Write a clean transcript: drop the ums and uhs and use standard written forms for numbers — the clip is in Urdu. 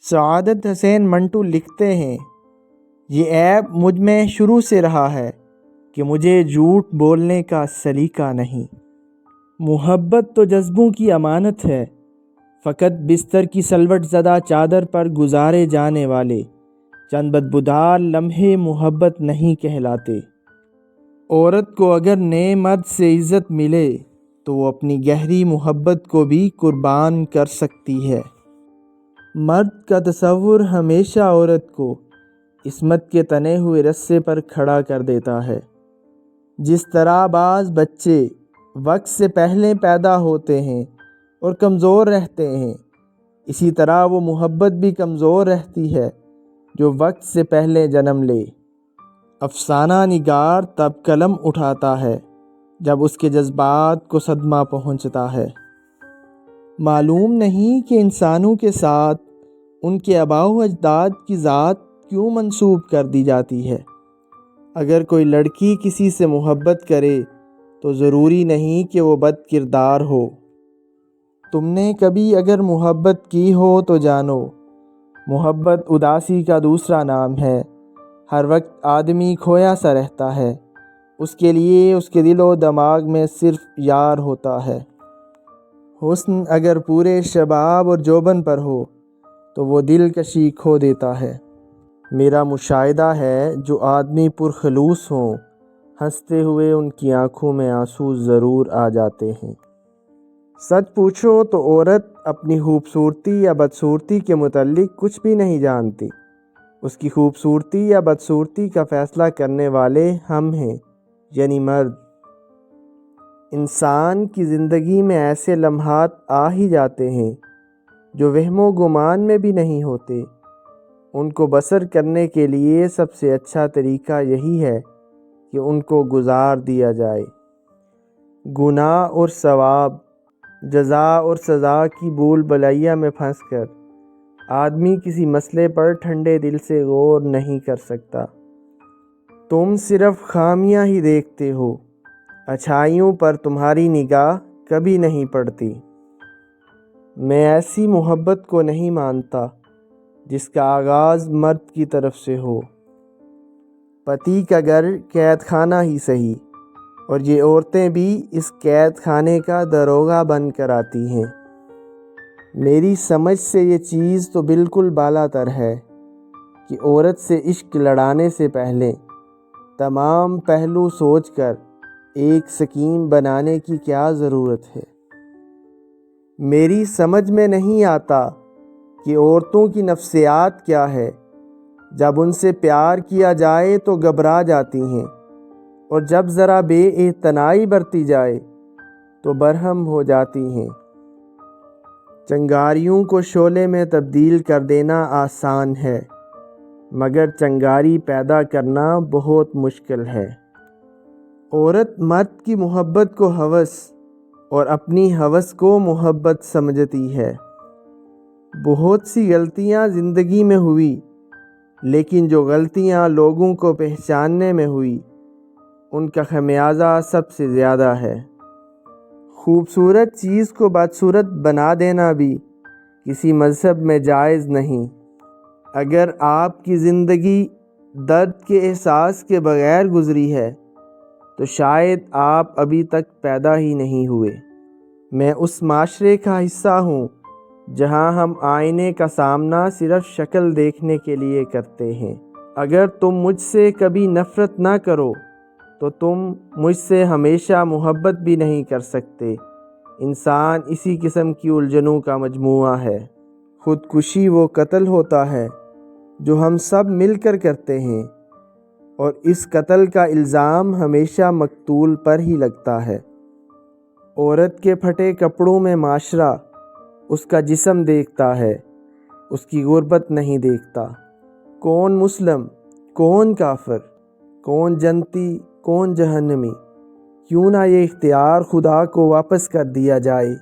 سعادت حسین منٹو لکھتے ہیں، یہ عیب مجھ میں شروع سے رہا ہے کہ مجھے جھوٹ بولنے کا سلیقہ نہیں۔ محبت تو جذبوں کی امانت ہے، فقط بستر کی سلوٹ زدہ چادر پر گزارے جانے والے چند بدبودار لمحے محبت نہیں کہلاتے۔ عورت کو اگر نئے مرد سے عزت ملے تو وہ اپنی گہری محبت کو بھی قربان کر سکتی ہے۔ مرد کا تصور ہمیشہ عورت کو عصمت کے تنے ہوئے رسے پر کھڑا کر دیتا ہے۔ جس طرح بعض بچے وقت سے پہلے پیدا ہوتے ہیں اور کمزور رہتے ہیں، اسی طرح وہ محبت بھی کمزور رہتی ہے جو وقت سے پہلے جنم لے۔ افسانہ نگار تب قلم اٹھاتا ہے جب اس کے جذبات کو صدمہ پہنچتا ہے۔ معلوم نہیں کہ انسانوں کے ساتھ ان کے آباء و اجداد کی ذات کیوں منسوب کر دی جاتی ہے۔ اگر کوئی لڑکی کسی سے محبت کرے تو ضروری نہیں کہ وہ بد کردار ہو۔ تم نے کبھی اگر محبت کی ہو تو جانو، محبت اداسی کا دوسرا نام ہے۔ ہر وقت آدمی کھویا سا رہتا ہے، اس کے لیے اس کے دل و دماغ میں صرف یار ہوتا ہے۔ حسن اگر پورے شباب اور جوبن پر ہو تو وہ دلکشی کھو دیتا ہے۔ میرا مشاہدہ ہے جو آدمی پرخلوص ہوں، ہنستے ہوئے ان کی آنکھوں میں آنسو ضرور آ جاتے ہیں۔ سچ پوچھو تو عورت اپنی خوبصورتی یا بدصورتی کے متعلق کچھ بھی نہیں جانتی۔ اس کی خوبصورتی یا بدصورتی کا فیصلہ کرنے والے ہم ہیں، یعنی مرد۔ انسان کی زندگی میں ایسے لمحات آ ہی جاتے ہیں جو وہم و گمان میں بھی نہیں ہوتے۔ ان کو بسر کرنے کے لیے سب سے اچھا طریقہ یہی ہے کہ ان کو گزار دیا جائے۔ گناہ اور ثواب، جزا اور سزا کی بھول بھلائیا میں پھنس کر آدمی کسی مسئلے پر ٹھنڈے دل سے غور نہیں کر سکتا۔ تم صرف خامیاں ہی دیکھتے ہو، اچھائیوں پر تمہاری نگاہ کبھی نہیں پڑتی۔ میں ایسی محبت کو نہیں مانتا جس کا آغاز مرد کی طرف سے ہو۔ پتی کا گھر قید خانہ ہی سہی، اور یہ عورتیں بھی اس قید خانے کا داروغہ بن کر آتی ہیں۔ میری سمجھ سے یہ چیز تو بالکل بالا تر ہے کہ عورت سے عشق لڑانے سے پہلے تمام پہلو سوچ کر ایک سکیم بنانے کی کیا ضرورت ہے۔ میری سمجھ میں نہیں آتا کہ عورتوں کی نفسیات کیا ہے۔ جب ان سے پیار کیا جائے تو گھبرا جاتی ہیں، اور جب ذرا بے اعتنائی برتی جائے تو برہم ہو جاتی ہیں۔ چنگاریوں کو شعلے میں تبدیل کر دینا آسان ہے، مگر چنگاری پیدا کرنا بہت مشکل ہے۔ عورت مرد کی محبت کو ہوس اور اپنی ہوس کو محبت سمجھتی ہے۔ بہت سی غلطیاں زندگی میں ہوئی، لیکن جو غلطیاں لوگوں کو پہچاننے میں ہوئی، ان کا خمیازہ سب سے زیادہ ہے۔ خوبصورت چیز کو بدصورت بنا دینا بھی کسی مذہب میں جائز نہیں۔ اگر آپ کی زندگی درد کے احساس کے بغیر گزری ہے تو شاید آپ ابھی تک پیدا ہی نہیں ہوئے۔ میں اس معاشرے کا حصہ ہوں جہاں ہم آئینے کا سامنا صرف شکل دیکھنے کے لیے کرتے ہیں۔ اگر تم مجھ سے کبھی نفرت نہ کرو تو تم مجھ سے ہمیشہ محبت بھی نہیں کر سکتے۔ انسان اسی قسم کی الجھنوں کا مجموعہ ہے۔ خودکشی وہ قتل ہوتا ہے جو ہم سب مل کر کرتے ہیں، اور اس قتل کا الزام ہمیشہ مقتول پر ہی لگتا ہے۔ عورت کے پھٹے کپڑوں میں معاشرہ اس کا جسم دیکھتا ہے، اس کی غربت نہیں دیکھتا۔ کون مسلم، کون کافر، کون جنتی، کون جہنمی، کیوں نہ یہ اختیار خدا کو واپس کر دیا جائے۔